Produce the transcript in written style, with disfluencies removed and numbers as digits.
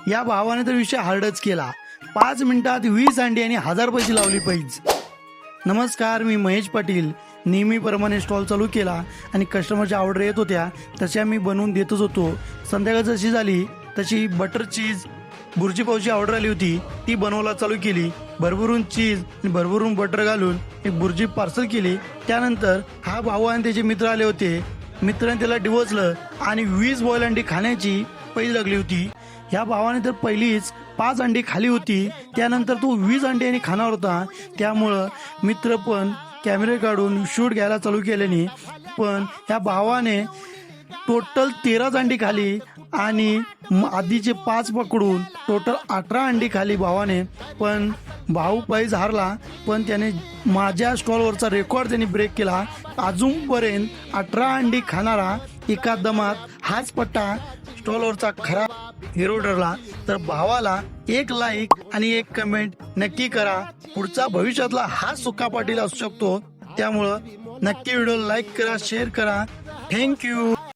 या भावाने तर विषय हार्डच केला. 5 मिनिटात 20 अंडी आणि 1000 पैसे लावली पैज. नमस्कार, मी महेश पाटील. नेहमीप्रमाणे स्टॉल चालू केला आणि कस्टमरच्या ऑर्डर येत होत्या तशा मी बनवून देतच होतो. संध्याकाळ जशी झाली तशी बटर चीज बुर्जी पावची ऑर्डर आली होती, ती बनवायला चालू केली. भरभरून चीज आणि भरभरून बटर घालून एक बुर्जी पार्सल केली. त्यानंतर हा भाऊ आणि त्याचे मित्र आले होते. मित्राने त्याला डिवचलं आणि 20 बॉईल अंडी खाण्याची पैज लागली होती. ह्या भावाने तर पहिलीच 5 अंडी खाली होती, त्यानंतर तो 20 अंडी आणि खाणार होता. त्यामुळं मित्र पण कॅमेरे काढून शूट घ्यायला चालू केल्याने पण ह्या भावाने टोटल 13 अंडी खाली आणि आधीचे 5 पकडून टोटल 18 अंडी खाली भावाने. पण भाऊ पैज हारला, पण त्याने माझ्या स्टॉलवरचा रेकॉर्ड त्यांनी ब्रेक केला. अजूनपर्यंत 18 अंडी खाणारा एका दमात हाच पट्टा स्टॉलवरचा खरा हिरो ठरला. तर भावाला एक लाईक आणि एक कमेंट नक्की करा. पुढचा भविष्यातला हा सुक्का पाटील असू शकतो. त्यामुळं नक्की व्हिडिओ लाईक करा, शेअर करा. थँक्यू.